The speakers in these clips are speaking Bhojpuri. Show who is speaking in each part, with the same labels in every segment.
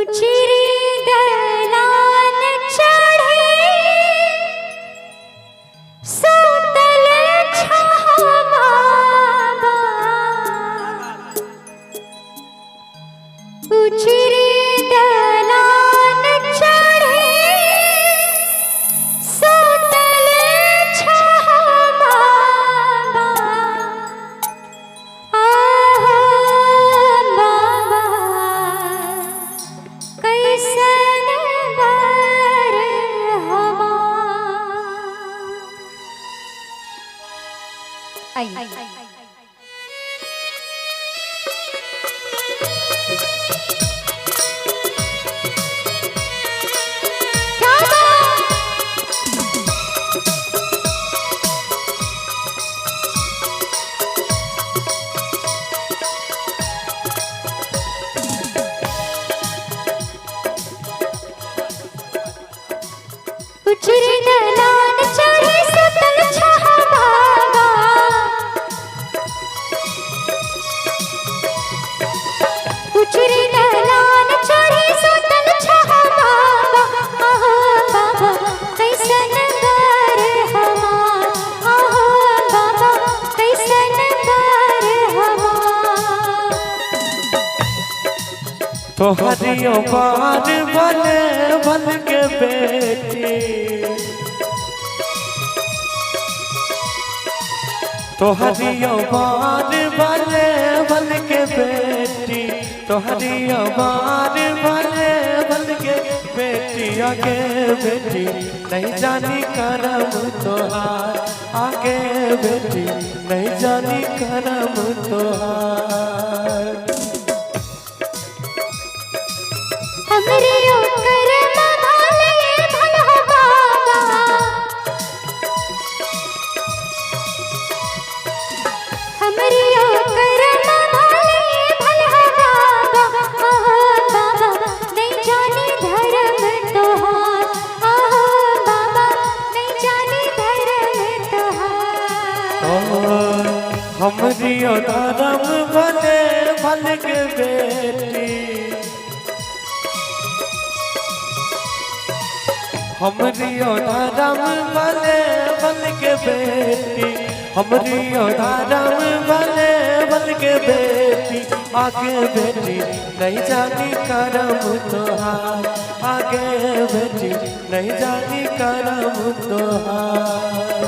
Speaker 1: उचरी दलान चढ़े सुतल छावा उचरी दलान चढ़े सुतल छावा कैसन बर हमार उचरी दलान चढ़े सुतल छावा उचरी दलान चढ़े सुतल छावा आहो बाबा कैसन बर हमार आहो बाबा कैसन बर हमार
Speaker 2: तोहरियो बार बने बन के बेटी तोहरियो बार बने बन के बेटी तोहरियो बार बने बन के बेटी आगे बेटी नहीं जानी करम तोहार आगे बेटी नहीं जानी करम तोहार
Speaker 1: हमरे करम भले भला बाबा हमरे करम भले भला बाबा आहो बाबा नहीं जाने धर्म तोहार आहो बाबा नहीं जाने धर्म तोहार
Speaker 2: हमरियो धर्म भले भल के बेटी हमरियो धर्म भले भल के बेटी हमरियो धर्म भले भल के बेटी आगे बेटी नहीं जानी करम तोहार आगे बेटी नहीं जानी करम तोहार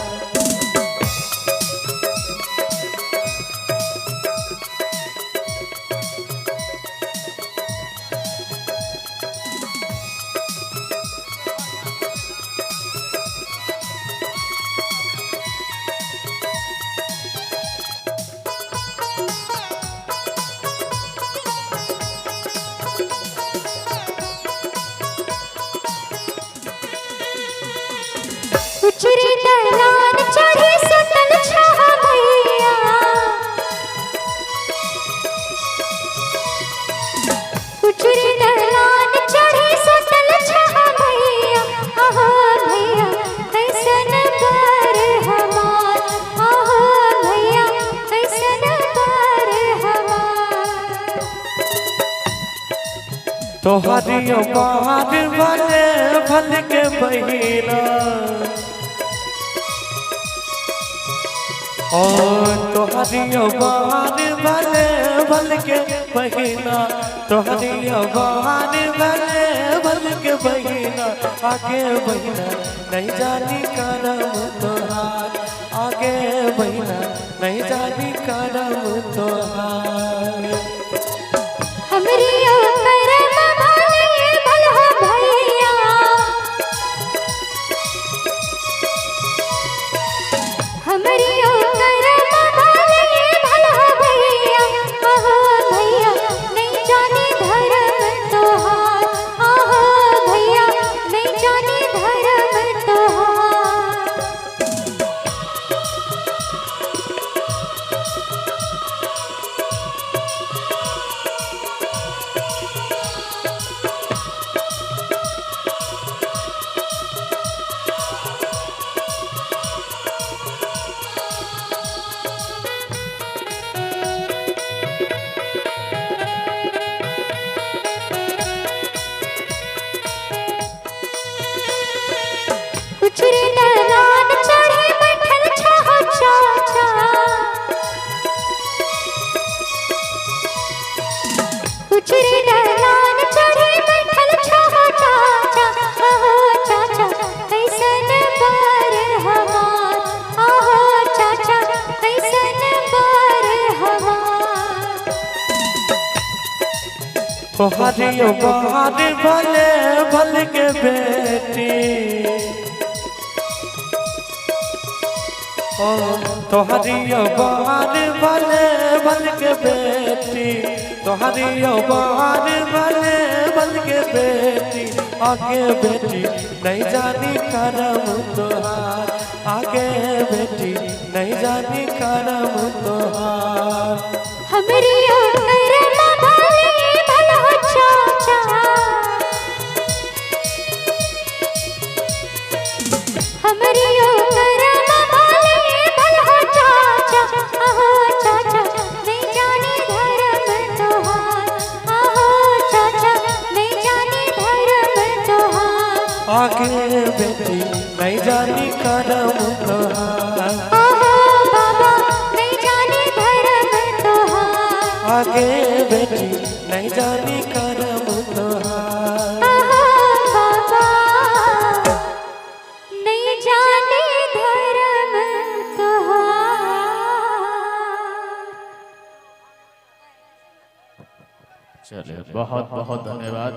Speaker 1: उचरी दलान चढ़े सुतल छावैया उचरी दलान चढ़े सुतल छावैया आहो भैया कैसन बर हमार आहो भैया कैसन बर हमार
Speaker 2: तोहरियो बार भले भल के बहिना ओ तोहरियो बार भले भल के बहिना तोहरियो बार भले भल के बहिना आगे बहिना नहीं जानी करम तोहार आगे बहिना नहीं जानी करम तोहार
Speaker 1: हमरे करम भले भला भैया हमरे करम भले भला भैया आहो भैया नहीं जाने धर्म तोहार आहो भैया नहीं जाने धर्म तोहार
Speaker 2: तोहरी बार भले भल के बेटी ओ तोहरी बार भले भल के बेटी तोहरी बार भले भल के बेटी आगे बेटी नहीं जानी करम तोहार आगे बेटी नहीं जानी करम तोहार
Speaker 1: हमरी करम भले भला चाचा हमरी करम भले भला चाचा आहो चाचा नहीं जानी धर्म तोहार आहो चाचा नहीं जानी धर्म तोहार
Speaker 2: आगे बेटी नहीं जानी करम तोहार
Speaker 1: आहो बाबा नहीं जानी धर्म तोहार
Speaker 2: आगे बेटी नहीं जानी करम तोहार
Speaker 1: आहो बाबा नहीं जानी धर्म तोहार।
Speaker 3: चलिए बहुत बहुत धन्यवाद।